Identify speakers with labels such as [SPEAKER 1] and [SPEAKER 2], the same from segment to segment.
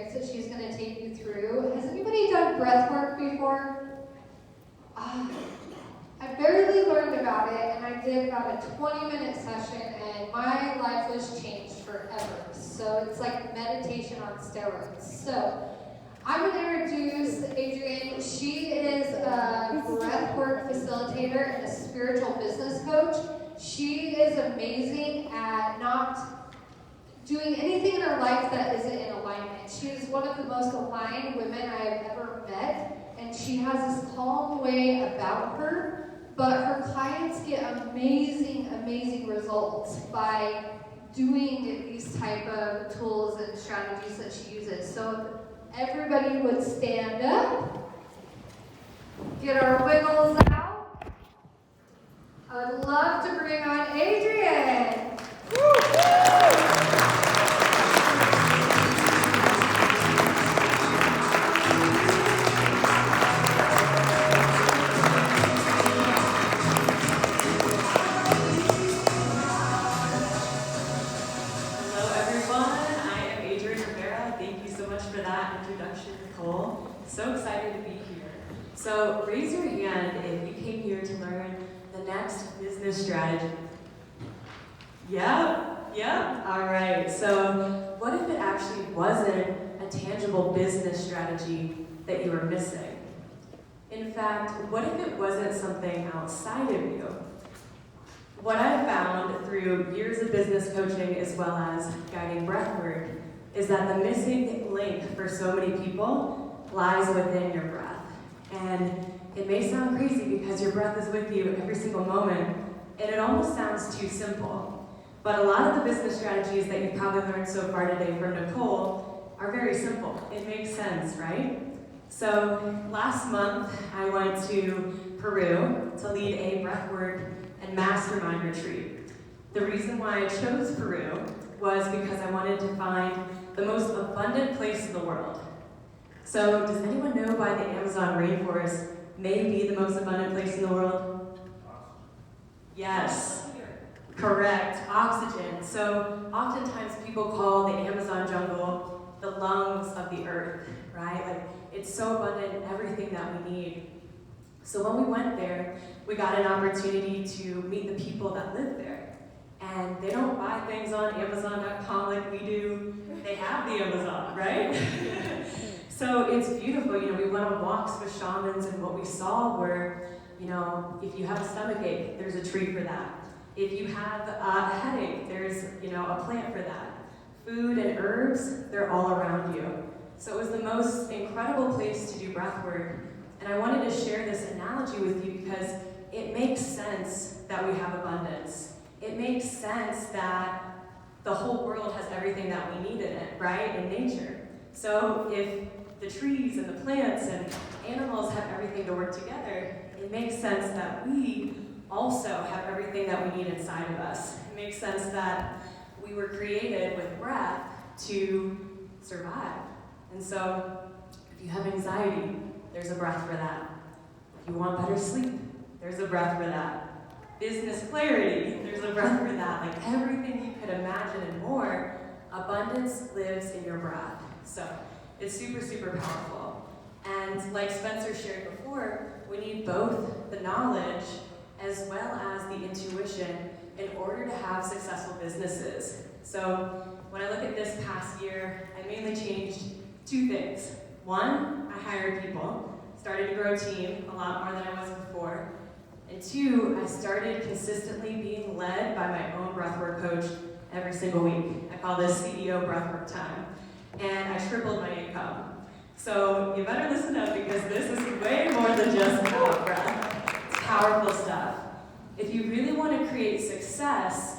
[SPEAKER 1] experience that she's going to take you through. Has anybody done breathwork before? I barely learned about it, and I did about a 20-minute session, and my life was changed forever. So it's like meditation on steroids. So I'm going to introduce Adrienne. She is a breathwork facilitator and a spiritual business coach. She is amazing at not doing anything in her life that isn't in alignment. She is one of the most aligned women I have ever met, and she has this calm way about her, but her clients get amazing, amazing results by doing these type of tools and strategies that she uses. So everybody would stand up, get our wiggles out. I would love to bring on Adrienne.
[SPEAKER 2] Hello everyone, I am Adrienne Rivera. Thank you so much for that introduction, Nicole. So excited to be here. So raise your hand if you came here to learn the next business strategy. Yep. All right. So what if it actually wasn't a tangible business strategy that you were missing? In fact, what if it wasn't something outside of you? What I've found through years of business coaching as well as guiding breathwork is that the missing link for so many people lies within your breath. And it may sound crazy because your breath is with you every single moment, and it almost sounds too simple. But a lot of the business strategies that you've probably learned so far today from Nicole are very simple. It makes sense, right? So last month, I went to Peru to lead a breathwork and mastermind retreat. The reason why I chose Peru was because I wanted to find the most abundant place in the world. So does anyone know why the Amazon rainforest may be the most abundant place in the world? Yes. Correct, oxygen. So oftentimes people call the Amazon jungle the lungs of the earth, right? Like it's so abundant in everything that we need. So when we went there, we got an opportunity to meet the people that live there. And they don't buy things on Amazon.com like we do. They have the Amazon, right? So it's beautiful. You know, we went on walks with shamans, and what we saw were, you know, if you have a stomachache, there's a tree for that. If you have a headache, there's, you know, a plant for that. Food and herbs, they're all around you. So it was the most incredible place to do breath work. And I wanted to share this analogy with you because it makes sense that we have abundance. It makes sense that the whole world has everything that we need in it, right? In nature. So if the trees and the plants and animals have everything to work together, it makes sense that we also have everything that we need inside of us. It makes sense that we were created with breath to survive. And so if you have anxiety, there's a breath for that. If you want better sleep, there's a breath for that. Business clarity, there's a breath for that. Like everything you could imagine and more, abundance lives in your breath. So it's super, super powerful. And like Spencer shared before, we need both the knowledge as well as the intuition in order to have successful businesses. So when I look at this past year, I mainly changed two things. One, I hired people, started to grow a team a lot more than I was before. And two, I started consistently being led by my own breathwork coach every single week. I call this CEO breathwork time. And I tripled my income. So you better listen up because this is way more than just about breath. It's powerful stuff. If you really want to create success,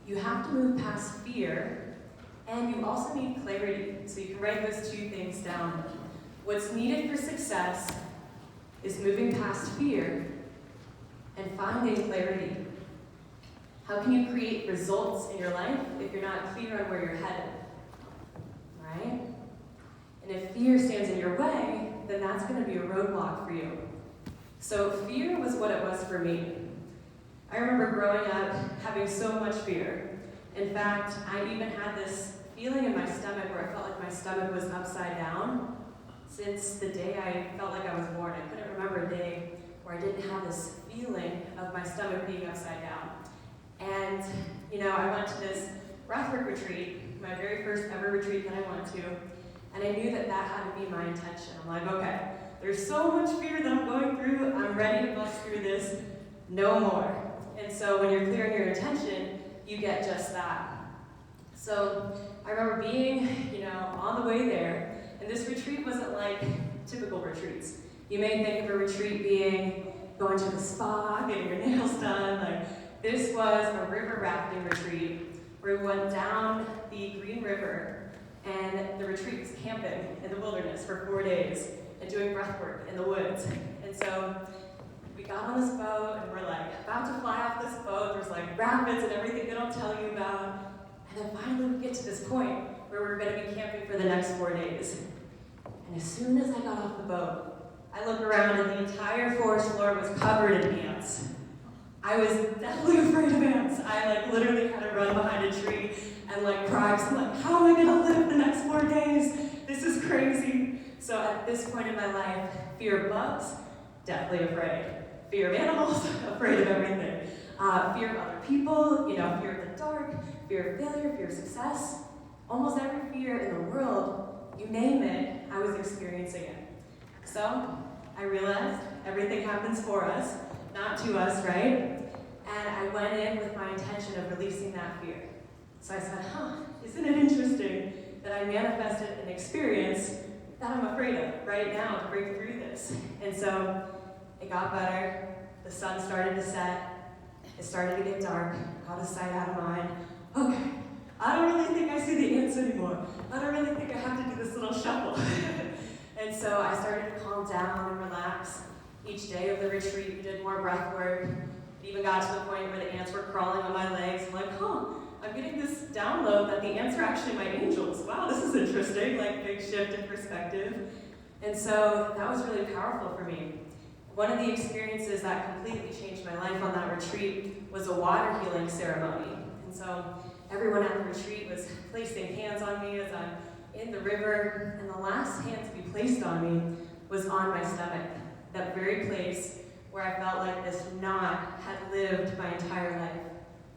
[SPEAKER 2] you have to move past fear, and you also need clarity. So you can write those two things down. What's needed for success is moving past fear and finding clarity. How can you create results in your life if you're not clear on where you're headed? Right? And if fear stands in your way, then that's going to be a roadblock for you. So fear was what it was for me. I remember growing up having so much fear. In fact, I even had this feeling in my stomach where I felt like my stomach was upside down since the day I felt like I was born. I couldn't remember a day where I didn't have this feeling of my stomach being upside down. And, I went to this breathwork retreat, my very first ever retreat that I went to, and I knew that that had to be my intention. I'm like, okay, there's so much fear that I'm going through, I'm ready to bust through this, no more. And so when you're clear on your intention, you get just that. So I remember being, on the way there, and this retreat wasn't like typical retreats. You may think of a retreat being going to the spa, getting your nails done. Like, this was a river rafting retreat where we went down the Green River, and the retreat was camping in the wilderness for 4 days and doing breath work in the woods. And so we got on this boat, and we're like about to fly off this boat. There's like rapids and everything they don't tell you about. And then finally we get to this point where we're going to be camping for the next 4 days. And as soon as I got off the boat, I look around and the entire forest floor was covered in ants. I was deathly afraid of ants. I literally had to run behind a tree and cry. So I'm like, how am I gonna live the next 4 days? This is crazy. So at this point in my life, fear of bugs, deathly afraid. Fear of animals, afraid of everything. Fear of other people, fear of the dark, fear of failure, fear of success. Almost every fear in the world, you name it, I was experiencing it. So I realized everything happens for us, not to us, right? And I went in with my intention of releasing that fear. So I said, isn't it interesting that I manifested an experience that I'm afraid of right now to break through this? And so it got better, the sun started to set, it started to get dark, out of sight, out of mind. Okay, I don't really think I see the ants anymore. I don't really think I have to do this little shuffle. And so I started to calm down and relax. Each day of the retreat, we did more breath work. It even got to the point where the ants were crawling on my legs. I'm like, I'm getting this download that the ants are actually my angels. Wow, this is interesting, big shift in perspective. And so that was really powerful for me. One of the experiences that completely changed my life on that retreat was a water healing ceremony. And so everyone at the retreat was placing hands on me as I'm in the river, and the last hand to be placed on me was on my stomach, that very place where I felt like this knot had lived my entire life.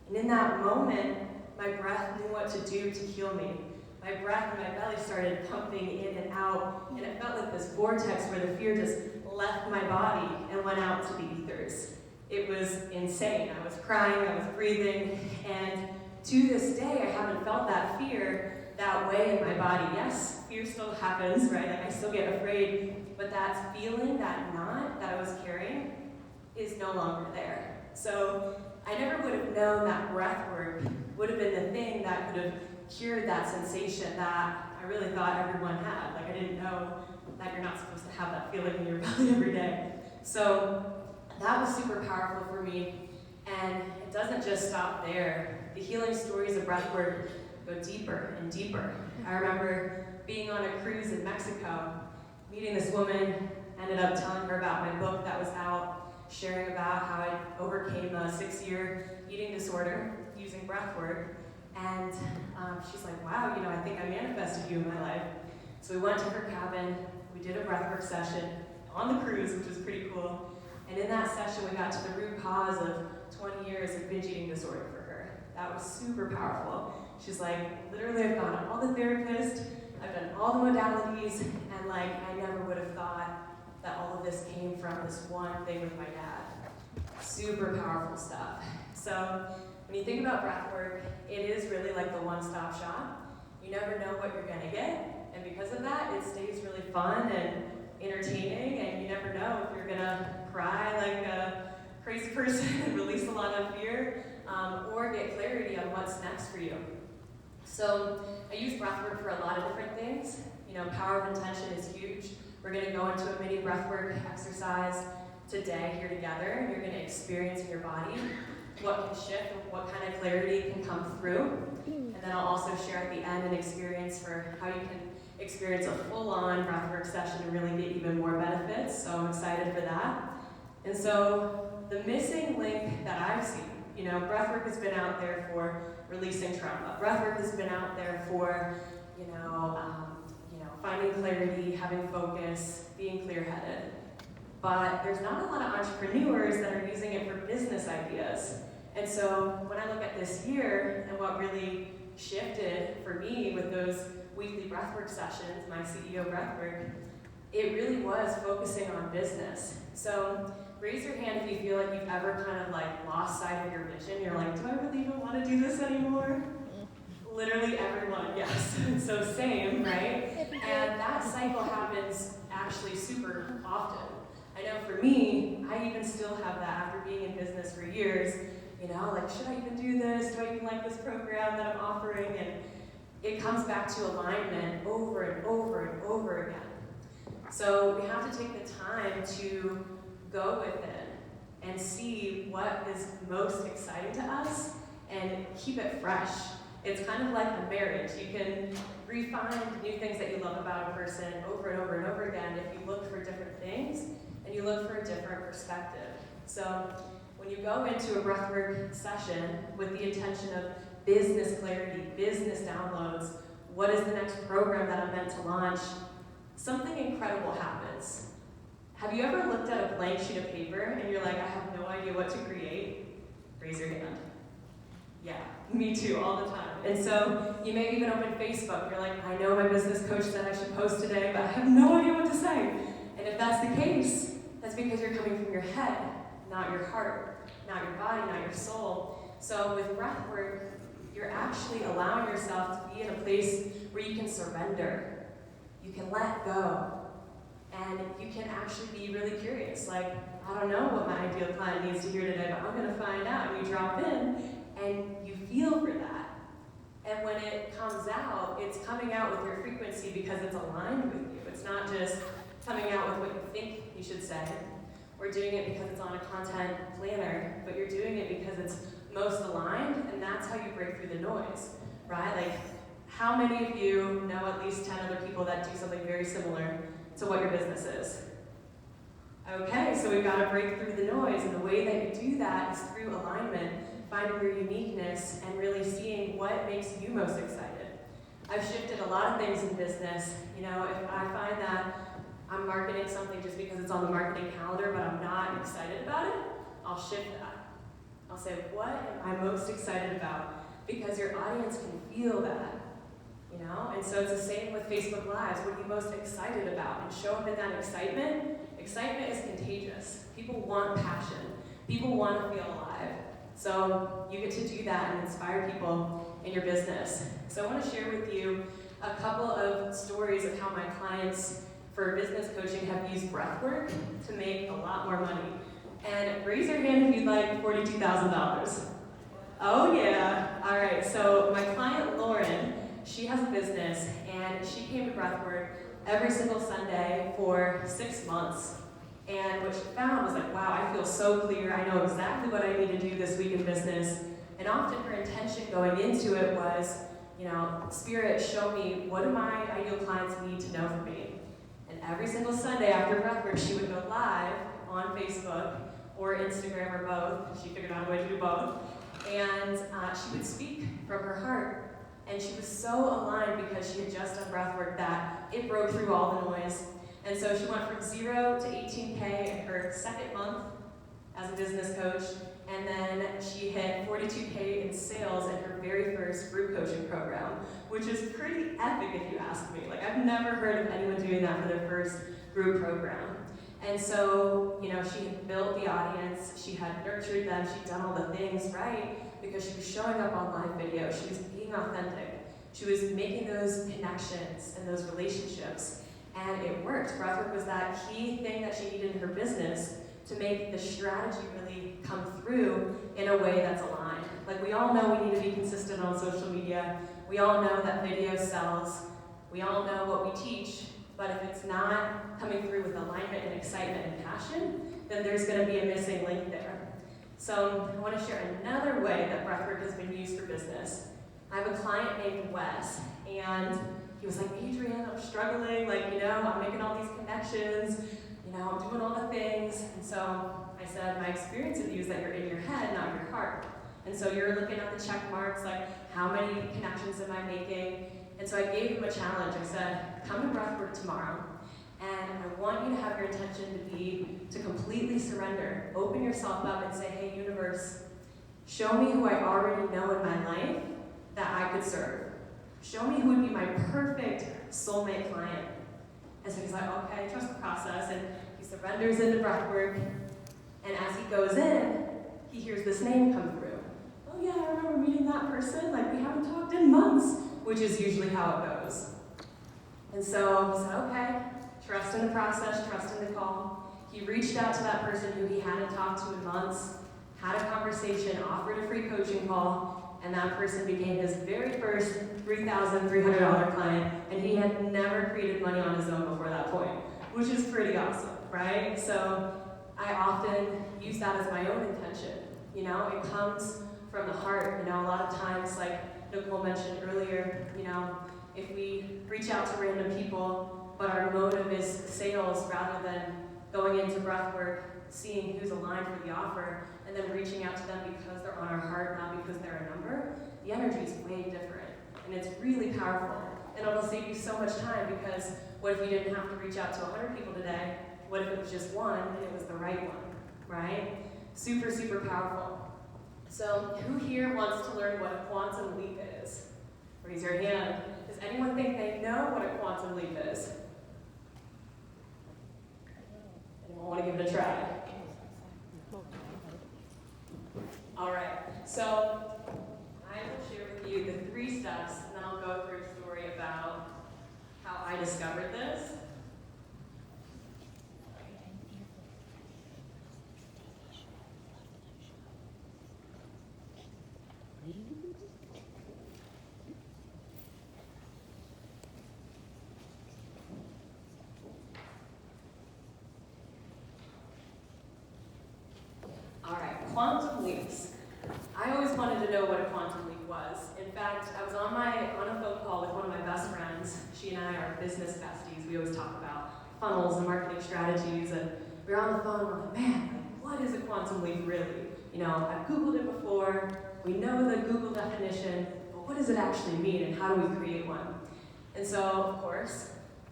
[SPEAKER 2] And in that moment, my breath knew what to do to heal me. My breath and my belly started pumping in and out, and it felt like this vortex where the fear just left my body and went out to the ethers. It was insane. I was crying, I was breathing, and to this day, I haven't felt that fear that way in my body. Yes, fear still happens, right? I still get afraid, but that feeling, that knot that I was carrying, is no longer there. So I never would have known that breath work would have been the thing that could have cured that sensation that I really thought everyone had. I didn't know that you're not supposed to have that feeling in your belly every day. So that was super powerful for me, and it doesn't just stop there. The healing stories of breath work go deeper and deeper. I remember being on a cruise in Mexico, meeting this woman, ended up telling her about my book that was out, sharing about how I overcame a 6-year eating disorder using breath work. And she's like, wow, I think I manifested you in my life. So we went to her cabin, we did a breathwork session on the cruise, which was pretty cool. And in that session, we got to the root cause of 20 years of binge eating disorder for her. That was super powerful. She's like, literally, I've gone to all the therapists, I've done all the modalities, and I never would have thought that all of this came from this one thing with my dad. Super powerful stuff. So when you think about breath work, it is really like the one-stop shop. You never know what you're gonna get, and because of that, it stays really fun and entertaining, and you never know if you're gonna cry like a crazy person and release a lot of fear, or get clarity on what's next for you. So I use breathwork for a lot of different things. Power of intention is huge. We're going to go into a mini breathwork exercise today here together, and you're going to experience in your body what can shift, what kind of clarity can come through. And then I'll also share at the end an experience for how you can experience a full-on breathwork session and really get even more benefits. So I'm excited for that. And so the missing link that I've seen, breathwork has been out there for releasing trauma. Breathwork has been out there for, clarity, having focus, being clear-headed. But there's not a lot of entrepreneurs that are using it for business ideas. And so when I look at this year and what really shifted for me with those weekly breathwork sessions, my CEO breathwork, it really was focusing on business. So raise your hand if you feel like you've ever kind of like lost sight of your vision. You're like, do I really even want to do this anymore? Literally everyone, yes. So same, right? And that cycle happens actually super often. I know for me, I even still have that after being in business for years. You know, like, should I even do this? Do I even like this program that I'm offering? And it comes back to alignment over and over and over again. So we have to take the time to go within and see what is most exciting to us and keep it fresh. It's kind of like a marriage. You can refine new things that you love about a person over and over and over again if you look for different things and you look for a different perspective. So when you go into a breathwork session with the intention of business clarity, business downloads, what is the next program that I'm meant to launch, something incredible happens. Have you ever looked at a blank sheet of paper and you're like, I have no idea what to create? Raise your hand. Yeah, me too, all the time. And so you may even open Facebook. You're like, I know my business coach said I should post today, but I have no idea what to say. And if that's the case, that's because you're coming from your head, not your heart, not your body, not your soul. So with breathwork, you're actually allowing yourself to be in a place where you can surrender. You can let go. And you can actually be really curious. Like, I don't know what my ideal client needs to hear today, but I'm going to find out. And you drop in, and you feel for that. And when it comes out, it's coming out with your frequency because it's aligned with you. It's not just coming out with what you think you should say, or doing it because it's on a content planner, but you're doing it because it's most aligned, and that's how you break through the noise, right? Like, how many of you know at least 10 other people that do something very similar to what your business is? Okay, so we've got to break through the noise, and the way that you do that is through alignment, finding your uniqueness, and really seeing what makes you most excited. I've shifted a lot of things in business. You know, if I find that I'm marketing something just because it's on the marketing calendar, but I'm not excited about it, I'll shift that. I'll say, what am I most excited about? Because your audience can feel that. You know, and so it's the same with Facebook Lives. What are you most excited about? And show up in that excitement. Excitement is contagious. People want passion. People want to feel alive. So you get to do that and inspire people in your business. So I want to share with you a couple of stories of how my clients for business coaching have used breathwork to make a lot more money. And raise your hand if you'd like $42,000. Oh yeah. All right. So my client Lauren, she has a business, and she came to breathwork every single Sunday for 6 months. And what she found was like, wow, I feel so clear. I know exactly what I need to do this week in business. And often her intention going into it was, you know, Spirit, show me what do my ideal clients need to know from me. And every single Sunday after breathwork, she would go live on Facebook or Instagram or both. She figured out a way to do both. And she would speak from her heart. And she was so aligned because she had just done breathwork that it broke through all the noise. And so she went from 0 to 18K in her second month as a business coach. And then she hit 42K in sales in her very first group coaching program, which is pretty epic if you ask me. Like, I've never heard of anyone doing that for their first group program. And so, you know, she had built the audience, she had nurtured them, she'd done all the things right because she was showing up on live video, she was being authentic, she was making those connections and those relationships, and it worked. Breathwork was that key thing that she needed in her business to make the strategy really come through in a way that's aligned. Like, we all know we need to be consistent on social media, we all know that video sells, we all know what we teach, but if it's not coming through with alignment and excitement and passion, then there's going to be a missing link there. So I want to share another way that breathwork has been used for business. I have a client named Wes, and he was like, Adrienne, I'm struggling, like, you know, I'm making all these connections, you know, I'm doing all the things. And so I said, my experience with you is that you're in your head, not your heart. And so you're looking at the check marks, like, how many connections am I making? And so I gave him a challenge. I said, come to Breathwork tomorrow, and I want you to have your intention to be to completely surrender. Open yourself up and say, hey, universe, show me who I already know in my life that I could serve. Show me who would be my perfect soulmate client. And so he's like, okay, trust the process. And he surrenders into Breathwork. And as he goes in, he hears this name come through. Oh yeah, I remember meeting that person. Like, we haven't talked in months, which is usually how it goes. And so he said, okay, trust in the process, trust in the call. He reached out to that person who he hadn't talked to in months, had a conversation, offered a free coaching call, and that person became his very first $3,300 client, and he had never created money on his own before that point, which is pretty awesome, right? So I often use that as my own intention. You know, it comes from the heart. You know, a lot of times, like Nicole mentioned earlier, you know, if we reach out to random people, but our motive is sales rather than going into breathwork, seeing who's aligned for the offer, and then reaching out to them because they're on our heart, not because they're a number, the energy is way different. And it's really powerful. And it'll save you so much time, because what if you didn't have to reach out to 100 people today? What if it was just one and it was the right one, right? Super, super powerful. So who here wants to learn what a quantum leap is? Raise your hand. Does anyone think they know what a quantum leap is? Anyone want to give it a try? All right, so I will share with you the 3 steps, and then I'll go through a story about how I discovered this. All right, quantum leaps. I always wanted to know what a quantum leap was. In fact, I was on a phone call with one of my best friends. She and I are business besties. We always talk about funnels and marketing strategies, and we were on the phone, we're like, man, what is a quantum leap really? You know, I've Googled it before, we know the Google definition, but what does it actually mean, and how do we create one? And so, of course,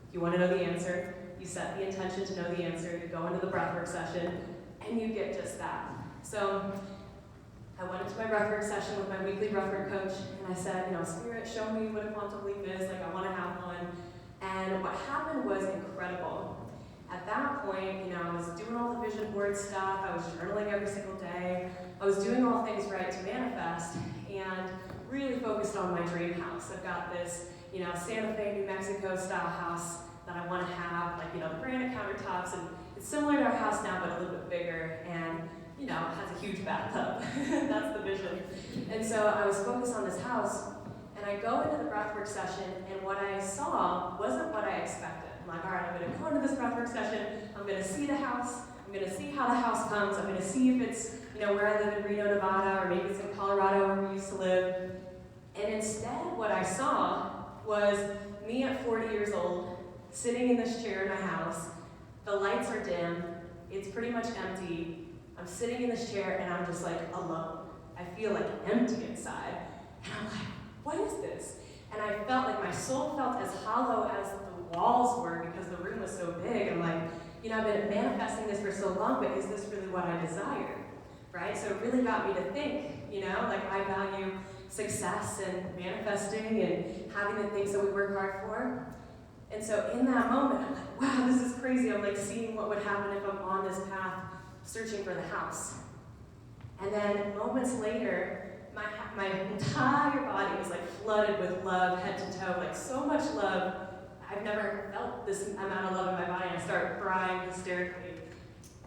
[SPEAKER 2] if you want to know the answer, you set the intention to know the answer, you go into the breathwork session, and you get just that. So I went into my breathwork session with my weekly breathwork coach, and I said, you know, Spirit, show me what a quantum leap is, like I want to have one. And what happened was incredible. At that point, you know, I was doing all the vision board stuff, I was journaling every single day, I was doing all things right to manifest, and really focused on my dream house. I've got this, you know, Santa Fe, New Mexico style house that I want to have, like, you know, the granite countertops, and it's similar to our house now, but a little bit bigger, and you know, has a huge bathtub. That's the vision. And so I was focused on this house, and I go into the breathwork session, and what I saw wasn't what I expected. I'm like, all right, I'm gonna go into this breathwork session, I'm gonna see the house, I'm gonna see how the house comes, I'm gonna see if it's, you know, where I live in Reno, Nevada, or maybe it's in Colorado where we used to live. And instead, what I saw was me at 40 years old, sitting in this chair in my house, the lights are dim, it's pretty much empty, I'm sitting in this chair and I'm just like alone. I feel like empty inside. And I'm like, what is this? And I felt like my soul felt as hollow as the walls were because the room was so big. I'm like, you know, I've been manifesting this for so long, but is this really what I desire? Right? So it really got me to think, you know, like I value success and manifesting and having the things that we work hard for. And so in that moment, I'm like, wow, this is crazy. I'm like seeing what would happen if I'm on this path searching for the house. And then moments later, my entire body was like flooded with love, head to toe, like so much love. I've never felt this amount of love in my body, and I started crying hysterically.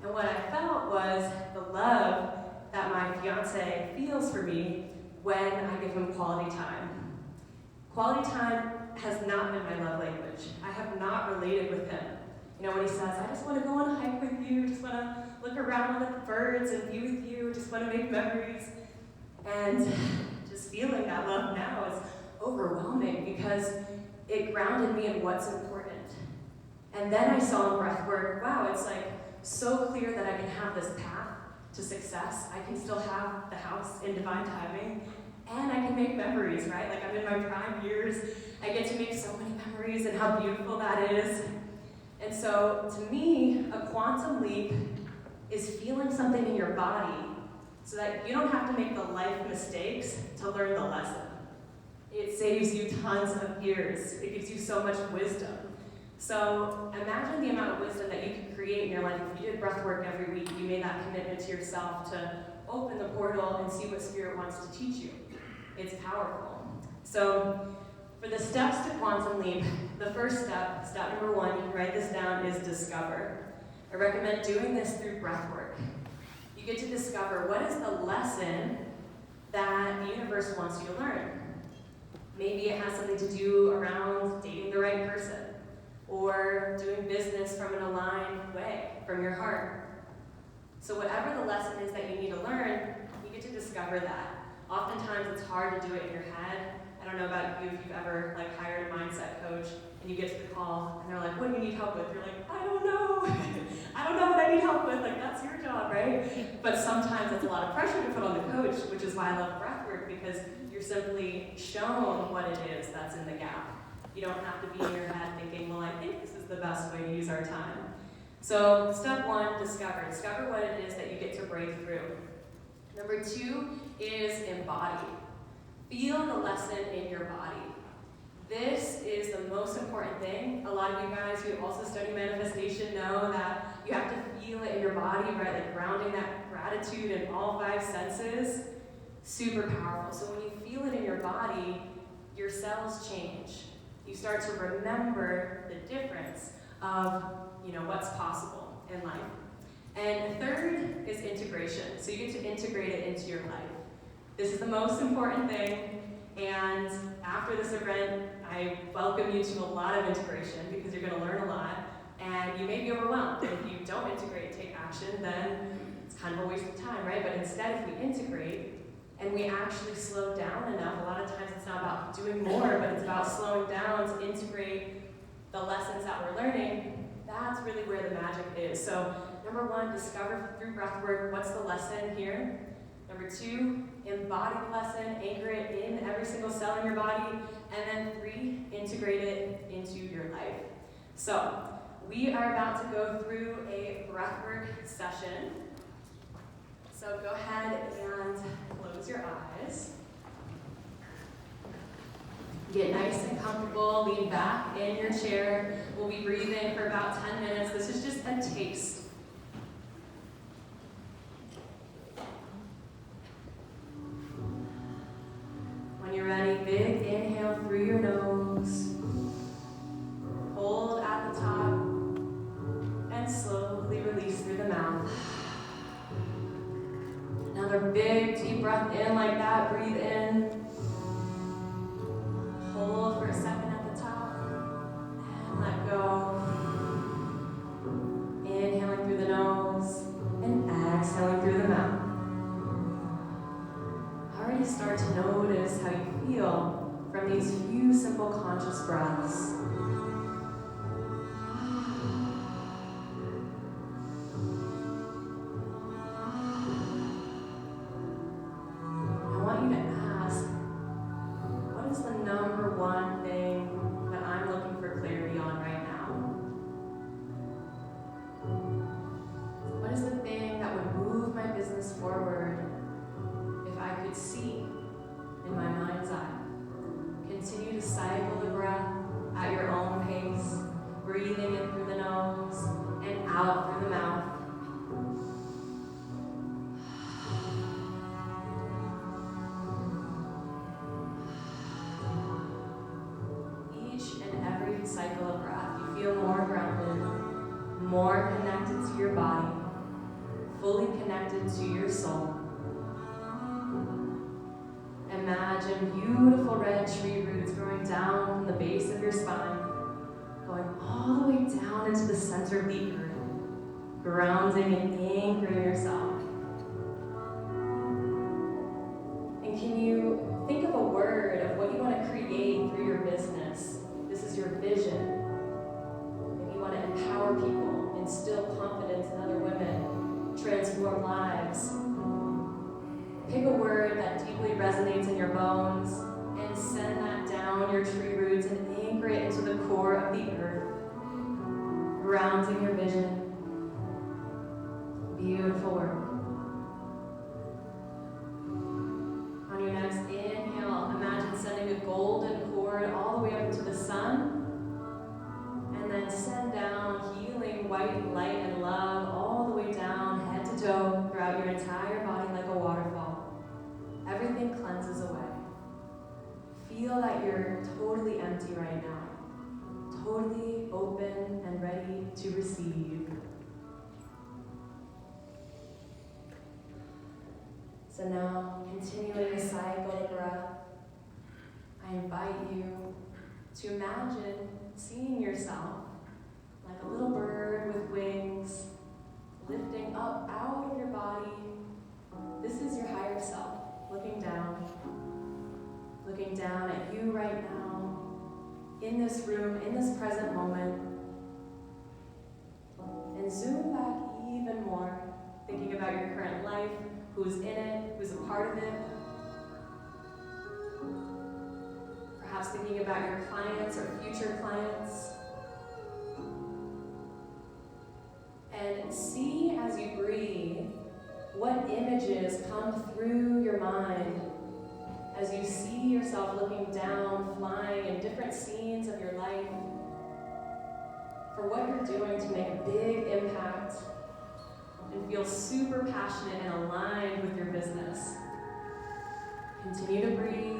[SPEAKER 2] And what I felt was the love that my fiance feels for me when I give him quality time. Quality time has not been my love language. I have not related with him. You know, when he says, I just want to go on a hike with you, just want to look around at the birds and be with you, just want to make memories. And just feeling that love now is overwhelming because it grounded me in what's important. And then I saw in breathwork, wow, it's like so clear that I can have this path to success. I can still have the house in divine timing. And I can make memories, right? Like I'm in my prime years. I get to make so many memories and how beautiful that is. And so to me, a quantum leap is feeling something in your body so that you don't have to make the life mistakes to learn the lesson. It saves you tons of years. It gives you so much wisdom. So imagine the amount of wisdom that you could create in your life if you did breathwork every week. You made that commitment to yourself to open the portal and see what Spirit wants to teach you. It's powerful. So for the steps to quantum leap, the first step, step number 1, you can write this down, is discover. I recommend doing this through breathwork. You get to discover what is the lesson that the universe wants you to learn. Maybe it has something to do around dating the right person, or doing business from an aligned way, from your heart. So whatever the lesson is that you need to learn, you get to discover that. Oftentimes it's hard to do it in your head. I don't know about you if you've ever hired a mindset coach and you get to the call and they're like, what do you need help with? You're like, I don't know. I don't know what I need help with. That's your job, right? But sometimes it's a lot of pressure to put on the coach, which is why I love breathwork, because you're simply shown what it is that's in the gap. You don't have to be in your head thinking, well, I think this is the best way to use our time. So step 1, discover. Discover what it is that you get to break through. Number 2 is embody. Feel the lesson in your body. This is the most important thing. A lot of you guys who also study manifestation know that you have to feel it in your body, right? Grounding that gratitude in all 5 senses, super powerful. So when you feel it in your body, your cells change. You start to remember the difference of, what's possible in life. And third is integration. So you get to integrate it into your life. This is the most important thing. And after this event, I welcome you to a lot of integration because you're going to learn a lot. And you may be overwhelmed. If you don't integrate, take action, then it's kind of a waste of time, right? But instead, if we integrate and we actually slow down enough, a lot of times it's not about doing more, but it's about slowing down to integrate the lessons that we're learning. That's really where the magic is. So number 1, discover through breathwork what's the lesson here. Number 2, embody the lesson, anchor it in every single cell in your body. And then 3, integrate it into your life. So we are about to go through a breathwork session. So go ahead and close your eyes. Get nice and comfortable, lean back in your chair. We'll be breathing for about 10 minutes. This is just a taste. When you're ready, big inhale through your nose. Hold at the top and slowly release through the mouth. Another big deep breath in like that. Breathe in. Hold for a second at the top and let go. Inhaling through the nose and exhaling through the mouth. Already start to notice how you feel from these few simple conscious breaths. I want you to ask, what is the number 1 thing that I'm looking for clarity on right now? What is the thing that would move my business forward if I could see in my mind's eye? Continue to cycle the breath at your own pace, breathing in through the nose and out through the mouth. Cycle of breath. You feel more grounded, more connected to your body, fully connected to your soul. Imagine beautiful red tree roots growing down from the base of your spine, going all the way down into the center of the earth, grounding and anchoring yourself. And can you think of a word of what you want to create through your business? This is your vision. Maybe you want to empower people, instill confidence in other women, transform lives. Pick a word that deeply resonates in your bones. grounding your vision. Beautiful work. On your next inhale, imagine sending a golden cord all the way up to the sun, and then send down healing white light and love all the way down, head to toe, throughout your entire body like a waterfall. Everything cleanses away. Feel that you're totally empty right now, totally open and ready to receive. So now, continuing the cycle of breath, I invite you to imagine seeing yourself like a little bird with wings, lifting up out of your body. This is your higher self, looking down at you right now, in this room, in this present moment. And zoom back even more, thinking about your current life, who's in it, who's a part of it. Perhaps thinking about your clients or future clients. And see as you breathe what images come through your mind as you see yourself looking down, flying in different scenes of your life for what you're doing to make a big impact and feel super passionate and aligned with your business. Continue to breathe.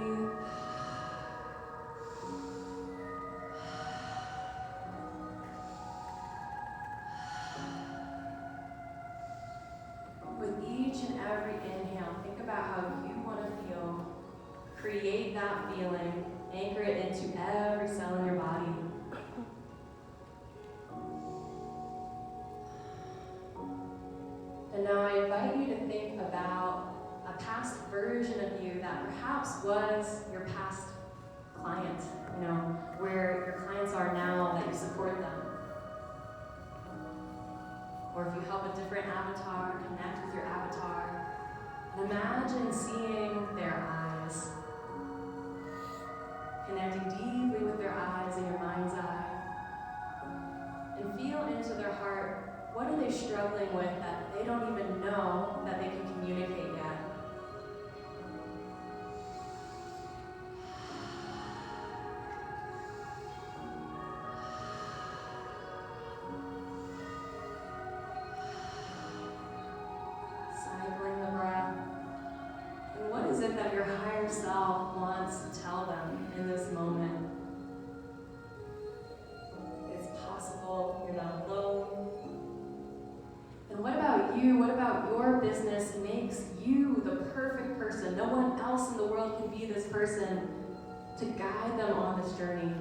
[SPEAKER 2] With each and every inhale, think about how you want to feel. Create that feeling. Anchor it into every cell in your body. And now I invite you to think about a past version of you that perhaps was your past client, where your clients are now that you support them. Or if you help a different avatar, connect with your avatar. And imagine seeing their eyes. Connecting deeply with their eyes in your mind's eye. And feel into their heart. What are they struggling with that they don't even know that they can communicate yet? Cycling the breath. And what is it that your higher self wants to tell them in this moment? It's possible you're not alone. And what about you? What about your business makes you the perfect person? No one else in the world can be this person to guide them on this journey.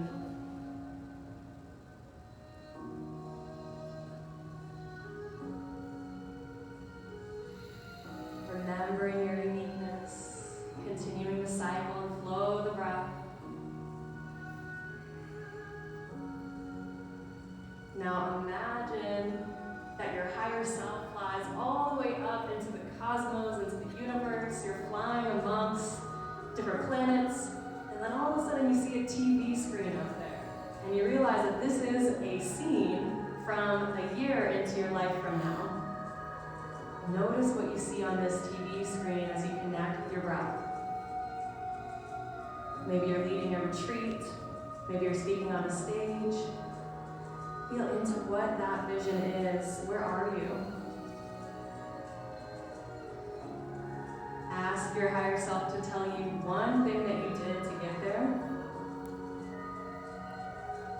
[SPEAKER 2] Remembering your uniqueness, continuing the cycle and flow of the breath. Now imagine that your higher self flies all the way up into the cosmos, into the universe. You're flying amongst different planets, and then all of a sudden you see a TV screen up there. And you realize that this is a scene from a year into your life from now. Notice what you see on this TV screen as you connect with your breath. Maybe you're leading a retreat, maybe you're speaking on a stage. Feel into what that vision is. Where are you? Ask your higher self to tell you one thing that you did to get there.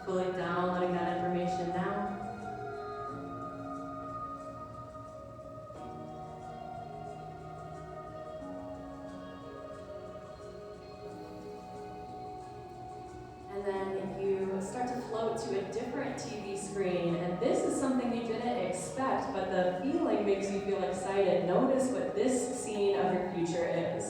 [SPEAKER 2] Fully downloading that information now. And then you start to float to a different TV screen, and this is something you didn't expect, but the feeling makes you feel excited. Notice what this scene of your future is.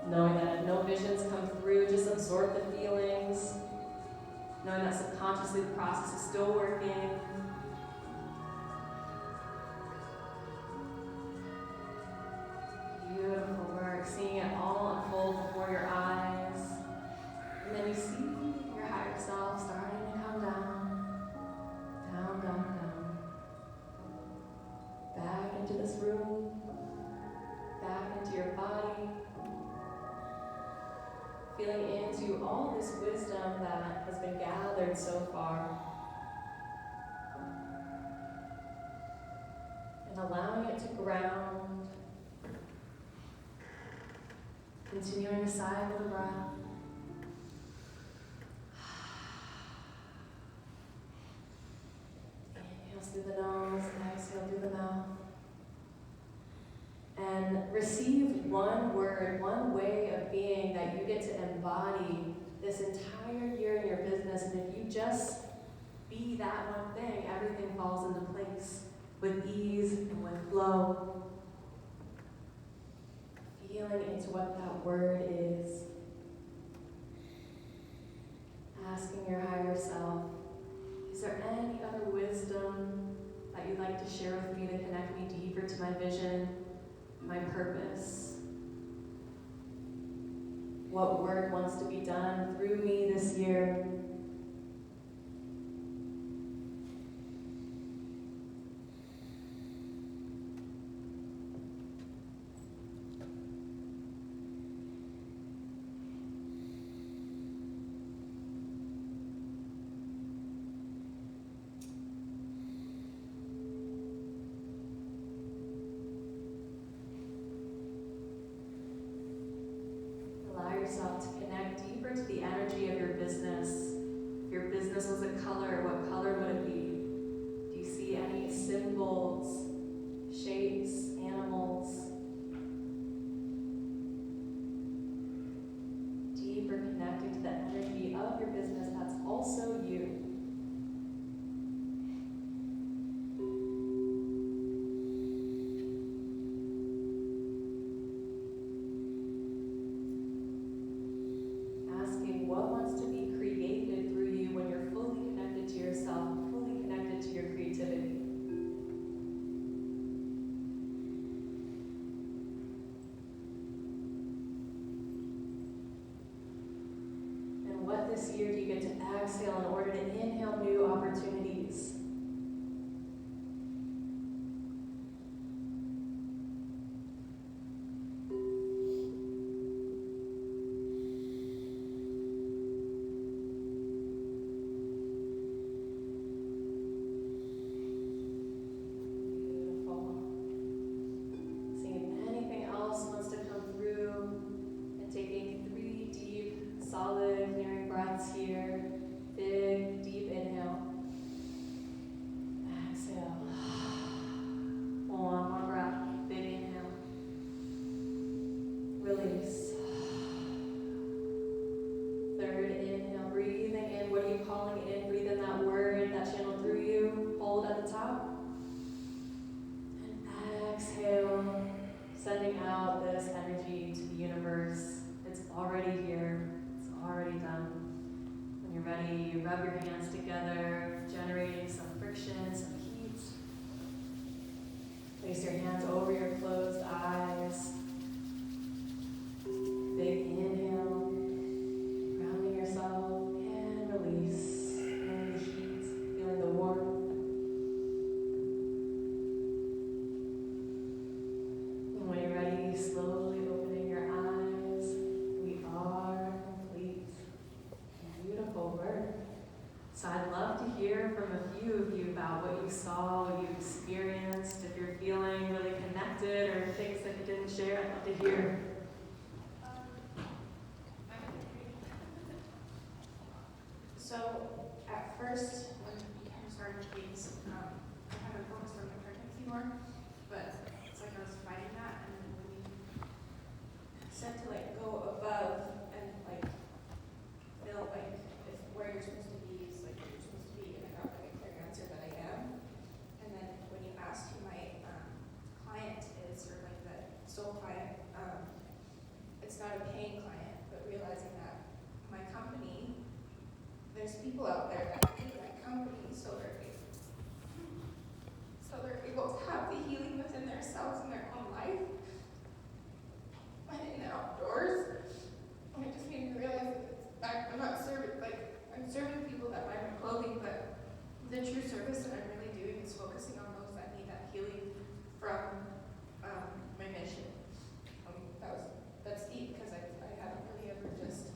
[SPEAKER 2] Knowing that if no visions come through, just absorb the feelings. Knowing that subconsciously the process is still working. Beautiful work, seeing it all unfold before your eyes. And then you feeling into all this wisdom that has been gathered so far, and allowing it to ground, continuing to sigh with a breath. Inhales through the nose, exhale through the mouth. And receive one word, one way of being that you get to embody this entire year in your business. And if you just be that one thing, everything falls into place with ease and with flow. Feeling into what that word is. Asking your higher self, is there any other wisdom that you'd like to share with me to connect me deeper to my vision, my purpose? What work wants to be done through me this year? Yourself to connect deeper to the energy of your business. If your business was a color, what color would it be? Do you see any symbols, shapes, animals? Deeper connecting to the energy of your business that's also you. What wants to be created through you when you're fully connected to yourself, fully connected to your creativity? And what this year do you get to exhale in order to inhale new opportunities? Solid, clearing breaths here. Big, deep inhale. Exhale. One more breath. Big inhale. Release. Third inhale. Breathing in. What are you calling in? Breathe in that word that channeled through you. Hold at the top. And exhale. Sending out this energy to the universe. It's already here. Already done. When you're ready, you rub your hands together, generating some friction, some heat. Place your hands over your closed eyes. Big inhale, grounding yourself, and release. Feeling the heat, feeling the warmth. And when you're ready, slowly opening your eyes. We are beautiful work. So I'd love to hear from a few of you about what you saw, what you experienced. If you're feeling really connected or things that you didn't share, I'd love to hear.
[SPEAKER 3] So at first, when we kind of started things, I kind of focused on the pregnancy more, but it's like I was fighting that, and then when we said to like go above and like feel like if where you're supposed to be is like where you're supposed to be, and I got like a clear answer that I am. And then when you asked who my client is, or like the soul client, it's not a paying client, but realizing that my company, there's people out there that need my company, so they're able to have the healing within themselves in their own life and in the outdoors. And it just made me realize that I'm not serving, like, I'm serving people that buy my clothing, but the true service that I'm really doing is focusing on those that need that healing from my mission. That's deep, because I haven't really ever just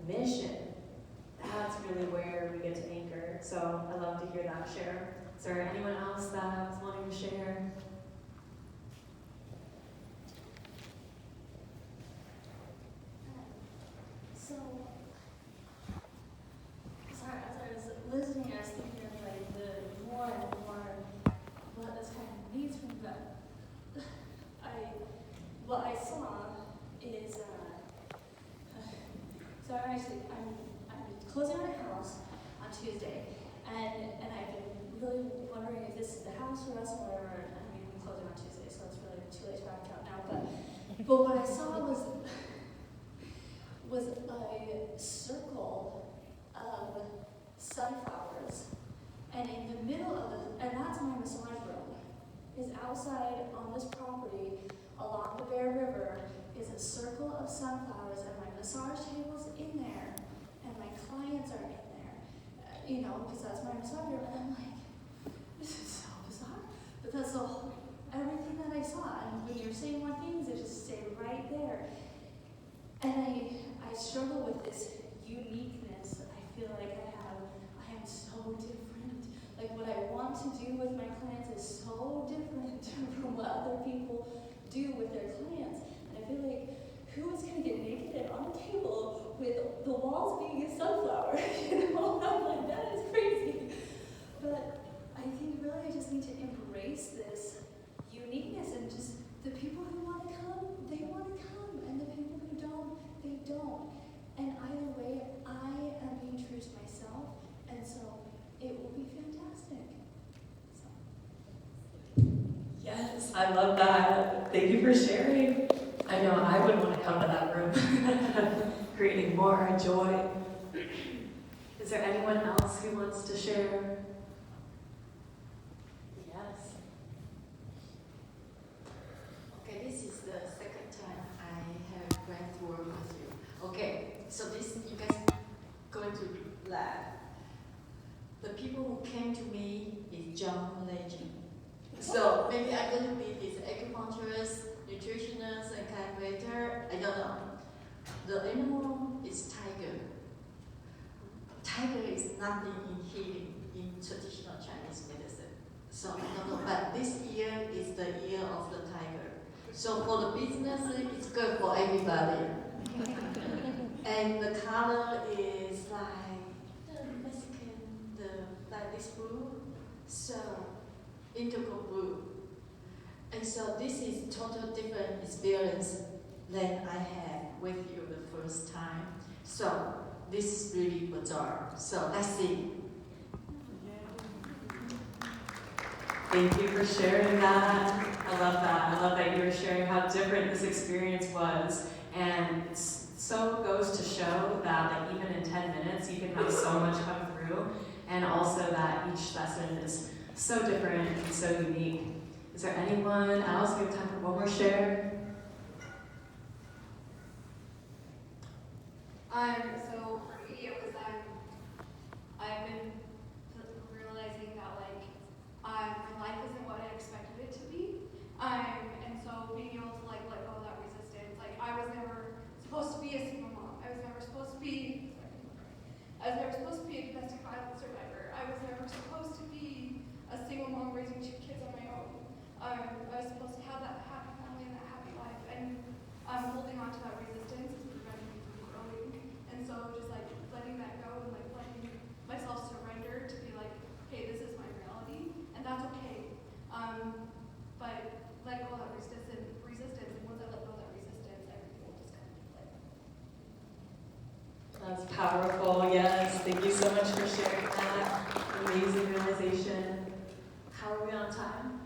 [SPEAKER 2] mission. That's really where we get to anchor. So I love to hear that share. Is there anyone else that's wanting to share?
[SPEAKER 4] So, sorry, as I was listening, I was thinking of like the more and more what this kind of needs from them. What I saw is, so I'm closing on a house on Tuesday, and I've been really wondering if this is the house for us or whatever. I mean, we close it on Tuesday, so it's really too late to back out now. But what I saw was a circle of sunflowers, and in the middle of and that's my massage room, is outside on this property along the Bear River is a circle of sunflowers, and my massage table's in there, and my clients are in there, because that's my massage room, and I'm like, this is so bizarre, but that's everything that I saw, and when you're saying more things, it just stay right there. And I struggle with this uniqueness. I feel like I am so different. Like what I want to do with my clients is so different from what other people do with their clients. And I feel like, who is going to get naked on a table with the walls being a sunflower? I'm like, that is crazy. But I think really I just need to embrace this uniqueness, and just the people who want to come, they want to come, and the people who don't, they don't. And either way, I am being true to myself, and so it will be fantastic. So.
[SPEAKER 2] Yes, I love that. Thank you for sharing. I know I would want to come to that room, creating more joy. Is there anyone else who wants to share? Yes.
[SPEAKER 5] Okay, this is the second time I have breathwork with you. Okay, so this, you guys going to laugh. The people who came to me is John Legend. So maybe I'm going to be this acupuncturist, nutritionist, and chiropractor. I don't know. The animal is tiger. Tiger is nothing in healing in traditional Chinese medicine. So I don't know, but this year is the year of the tiger. So for the business, it's good for everybody. And the color is like the Mexican, like this blue, so indigo blue. And so this is total different experience than I had with you the first time. So this is really bizarre. So let's see.
[SPEAKER 2] Thank you for sharing that. I love that. I love that you were sharing how different this experience was. And it so goes to show that like, even in 10 minutes, you can have so much come through. And also that each lesson is so different and so unique. Is there anyone else? We have time for one more share.
[SPEAKER 6] So for me, it was I've been realizing that like my life isn't what I expected it to be. And so being able to like let go of that resistance. Like I was never supposed to be a single mom. I was never supposed to be a domestic violence survivor. I was never supposed to be a single mom raising 2 kids on my own. I was supposed to have that happy family and that happy life. And holding on to that resistance is preventing me from growing. And so just like letting that go and like letting myself surrender to be like, hey, this is my reality, and that's okay. But let go of that resistance, and once I let go of that resistance, everything will just come into play.
[SPEAKER 2] That's powerful, yes. Thank you so much for sharing that. Amazing realization. How are we on time?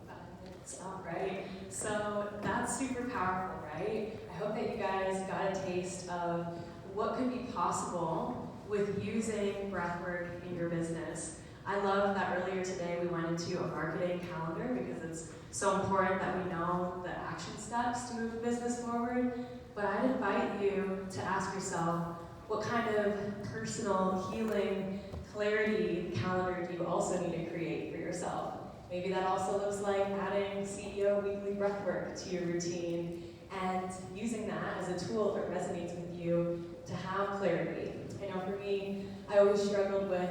[SPEAKER 2] 5 minutes, all right. So that's super powerful, right? I hope that you guys got a taste of what could be possible with using breathwork in your business. I love that earlier today we went into a marketing calendar because it's so important that we know the action steps to move the business forward. But I'd invite you to ask yourself, what kind of personal healing, clarity calendar do you also need to create for yourself? Maybe that also looks like adding CEO weekly breathwork to your routine. and using that as a tool if it resonates with you to have clarity. I know for me, I always struggled with,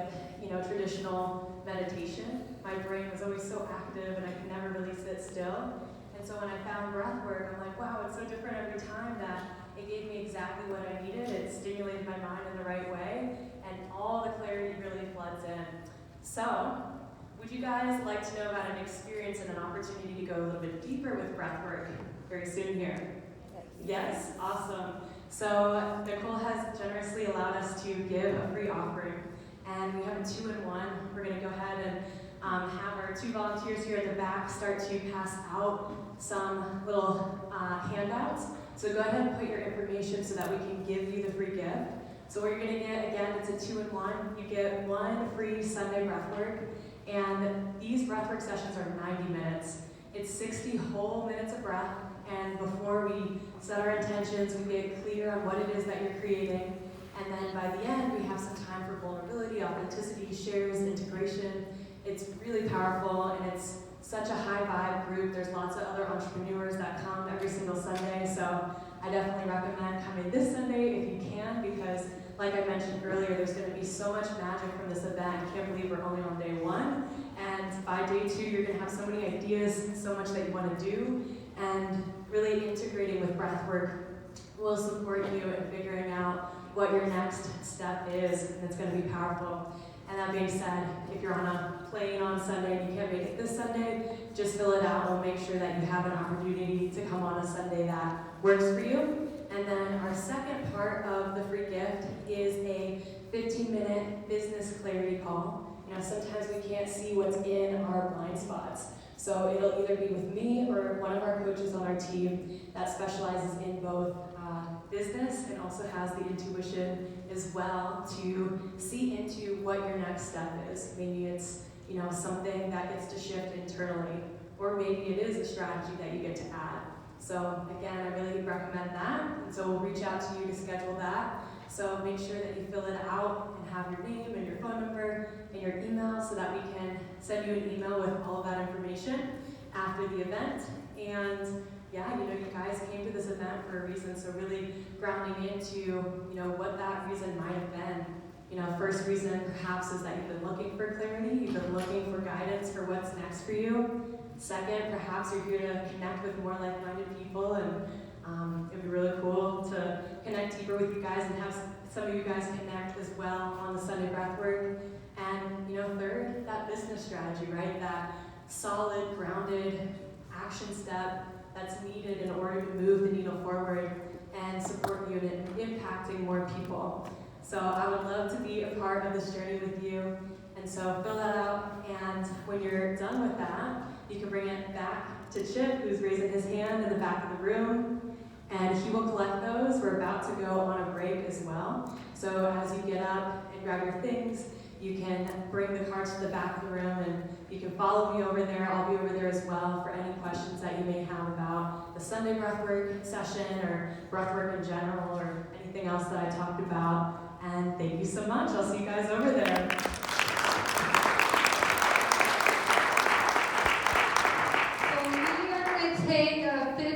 [SPEAKER 2] traditional meditation. My brain was always so active and I could never really sit still. And so when I found breathwork, I'm like, wow, it's so different every time that it gave me exactly what I needed. It stimulated my mind in the right way, and all the clarity really floods in. So, would you guys like to know about an experience and an opportunity to go a little bit deeper with breathwork very soon here? Yes, awesome. So Nicole has generously allowed us to give a free offering, and we have a 2-in-1. We're going to go ahead and have our 2 volunteers here at the back start to pass out some little handouts. So go ahead and put your information so that we can give you the free gift. So what you're going to get, again, it's a 2-in-1. You get 1 free Sunday breathwork, and these breathwork sessions are 90 minutes. It's 60 whole minutes of breath, and before we set our intentions, we get clear on what it is that you're creating, and then by the end, we have some time for vulnerability, authenticity, shares, integration. It's really powerful, and it's such a high vibe group. There's lots of other entrepreneurs that come every single Sunday, so I definitely recommend coming this Sunday if you can, because like I mentioned earlier, there's going to be so much magic from this event. I can't believe we're only on day 1, and by day 2, you're going to have so many ideas, so much that you want to do, and really integrating with breathwork will support you in figuring out what your next step is, and it's going to be powerful. And that being said, if you're on a plane on Sunday and you can't make it this Sunday, just fill it out. We'll make sure that you have an opportunity to come on a Sunday that works for you. And then our second part of the free gift is a 15-minute business clarity call. Sometimes we can't see what's in our blind spots. So it'll either be with me or one of our coaches on our team that specializes in both business and also has the intuition as well to see into what your next step is. Maybe it's something that gets to shift internally, or maybe it is a strategy that you get to add. So again, I really recommend that, and so we'll reach out to you to schedule that. So make sure that you fill it out and have your name and your phone number and your email so that we can send you an email with all of that information after the event. And yeah, you guys came to this event for a reason, so really grounding into, what that reason might have been. First reason perhaps is that you've been looking for clarity, you've been looking for guidance for what's next for you. Second, perhaps you're here to connect with more like-minded people, and it'd be really cool to connect deeper with you guys and have some of you guys connect as well on the Sunday breathwork. And third, that business strategy, right? That solid, grounded action step that's needed in order to move the needle forward and support you in impacting more people. So I would love to be a part of this journey with you. And so fill that out, and when you're done with that, you can bring it back to Chip, who's raising his hand in the back of the room, and he will collect those. We're about to go on a break as well. So as you get up and grab your things, you can bring the cards to the back of the room, and you can follow me over there. I'll be over there as well for any questions that you may have about the Sunday breathwork session or breathwork in general or anything else that I talked about. And thank you so much. I'll see you guys over there.